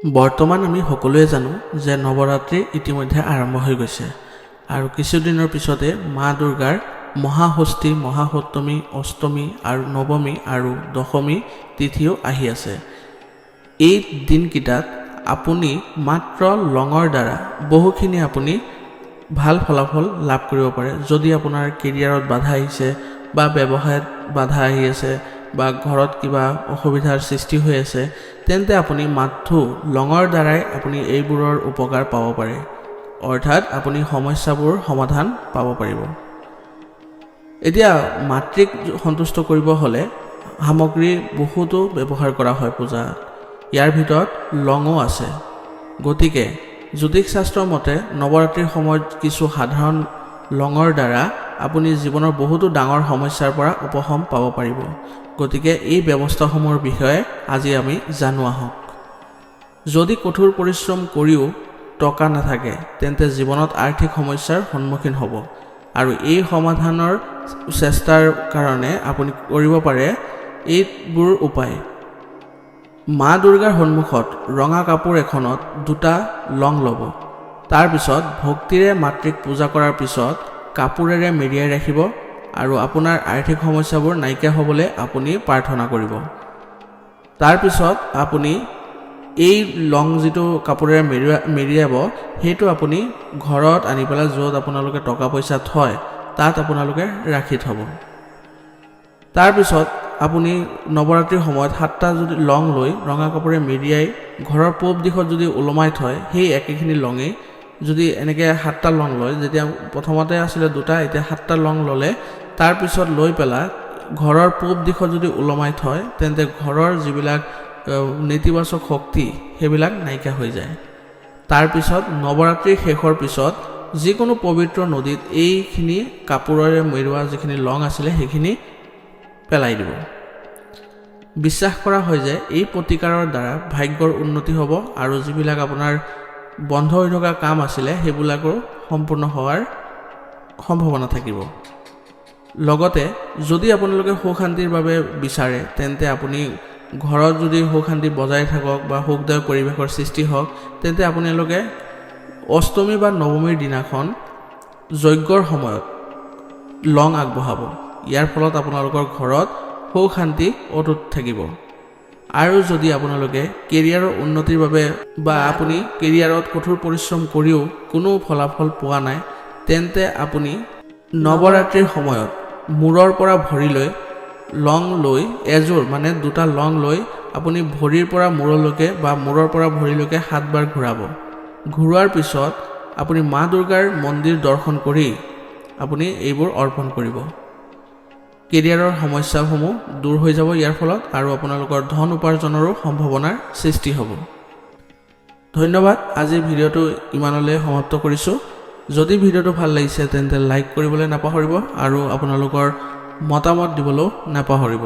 বৰ্তমান আমি সকলোৱে জানো যে নৱৰাত্ৰি ইতিমধ্যে আৰম্ভ হৈ গৈছে আৰু কিছুদিনৰ পিছতে মা দুৰ্গাৰ মহাষষ্ঠী, মহাসপ্তমী, অষ্টমী আৰু নৱমী আৰু দশমী তিথিও আহি আছে। এই দিনকেইটাত আপুনি মাত্ৰ লঙৰ দ্বাৰা বহুখিনি আপুনি ভাল ফলাফল লাভ কৰিব পাৰে। যদি আপোনাৰ কেৰিয়াৰত বাধা আহিছে বা ব্যৱসায়ত বাধা আহি আছে বা ঘৰত কিবা অসুবিধাৰ সৃষ্টি হৈ আছে, তেন্তে আপুনি মাথো লঙৰ দ্বাৰাই আপুনি এইবোৰৰ উপকাৰ পাব পাৰে, অৰ্থাৎ আপুনি সমস্যাবোৰ সমাধান পাব পাৰিব। এতিয়া মাতৃক সন্তুষ্ট কৰিব হ'লে সামগ্ৰী বহুতো ব্যৱহাৰ কৰা হয় পূজাত, ইয়াৰ ভিতৰত লঙো আছে। গতিকে জ্যোতিষ শাস্ত্ৰৰ মতে নৱৰাত্ৰিৰ সময়ত কিছু সাধাৰণ লঙৰ দ্বাৰা আপুনি জীৱনৰ বহুতো ডাঙৰ সমস্যাৰ পৰা উপশম পাব পাৰিব। গতিকে এই ব্যৱস্থাসমূহৰ বিষয়ে আজি আমি জানো আহক। যদি কঠোৰ পৰিশ্ৰম কৰিও টকা নাথাকে, তেন্তে জীৱনত আৰ্থিক সমস্যাৰ সন্মুখীন হ'ব আৰু এই সমাধানৰ চেষ্টাৰ কাৰণে আপুনি কৰিব পাৰে এইবোৰ উপায়। মা দুৰ্গাৰ সন্মুখত ৰঙা কাপোৰ এখনত 2টা লং ল'ব। তাৰপিছত ভক্তিৰে মাতৃক পূজা কৰাৰ পিছত কাপোৰেৰে মেৰিয়াই ৰাখিব আৰু আপোনাৰ আৰ্থিক সমস্যাবোৰ নাইকিয়া হ'বলৈ আপুনি প্ৰাৰ্থনা কৰিব। তাৰপিছত আপুনি এই লং যিটো কাপোৰেৰে মেৰিয়াব, সেইটো আপুনি ঘৰত আনি পেলাই য'ত আপোনালোকে টকা পইচা থয় তাত আপোনালোকে ৰাখি থ'ব। তাৰপিছত আপুনি নৱৰাত্ৰিৰ সময়ত 7টা যদি লং লৈ ৰঙা কাপোৰে মেৰিয়াই ঘৰৰ পূব দিশত যদি ওলমাই থয়, সেই একেখিনি লঙেই যদি এনেকৈ 7টা লং লয়, যেতিয়া প্ৰথমতে আছিলে 2টা, এতিয়া 7টা লং ল'লে, তাৰপিছত লৈ পেলাই ঘৰৰ পূব দিশত যদি ওলমাই থয়, তেন্তে ঘৰৰ যিবিলাক নেতিবাচক শক্তি সেইবিলাক নাইকিয়া হৈ যায়। তাৰপিছত নৱৰাত্ৰিৰ শেষৰ পিছত যিকোনো পবিত্ৰ নদীত এইখিনি কাপোৰেৰে মেৰুৱা যিখিনি লং আছিলে সেইখিনি পেলাই দিব। বিশ্বাস কৰা হয় যে এই প্ৰতিকাৰৰ দ্বাৰা ভাগ্যৰ উন্নতি হ'ব আৰু যিবিলাক আপোনাৰ বন্ধ হৈ থকা কাম আছিলে সেইবিলাকো সম্পূৰ্ণ হোৱাৰ সম্ভাৱনা থাকিব। লগতে যদি আপোনালোকে সুখ শান্তিৰ বাবে বিচাৰে, তেন্তে আপুনি ঘৰত যদি সুখ শান্তি বজাই থাকক বা সুখদায়ক পৰিৱেশৰ সৃষ্টি হওক, তেন্তে আপোনালোকে অষ্টমী বা নৱমীৰ দিনাখন যজ্ঞৰ সময়ত লং আগবঢ়াব। ইয়াৰ ফলত আপোনালোকৰ ঘৰত সুখ শান্তি অটুট থাকিব। আৰু যদি আপোনালোকে কেৰিয়াৰৰ উন্নতিৰ বাবে বা আপুনি কেৰিয়াৰত কঠোৰ পৰিশ্ৰম কৰিও কোনো ফলাফল পোৱা নাই, তেন্তে আপুনি নৱৰাত্ৰিৰ সময়ত মূৰৰ পৰা ভৰিলৈ লং লৈ এযোৰ মানে 2টা লং লৈ আপুনি ভৰিৰ পৰা মূৰলৈকে বা মূৰৰ পৰা ভৰিলৈকে 7 বাৰ ঘূৰাব। ঘূৰোৱাৰ পিছত আপুনি মা দুৰ্গাৰ মন্দিৰ দৰ্শন কৰি আপুনি এইবোৰ অৰ্পণ কৰিব। কেৰিয়াৰৰ সমস্যাসমূহ দূৰ হৈ যাব ইয়াৰ ফলত, আৰু আপোনালোকৰ ধন উপাৰ্জনৰো সম্ভাৱনাৰ সৃষ্টি হ'ব। ধন্যবাদ। আজিৰ ভিডিঅ'টো ইমানলৈ সমাপ্ত কৰিছোঁ। যদি ভিডিঅ'টো ভাল লাগিছে তেন্তে লাইক কৰিবলৈ নাপাহৰিব আৰু আপোনালোকৰ মতামত দিবলৈও নাপাহৰিব।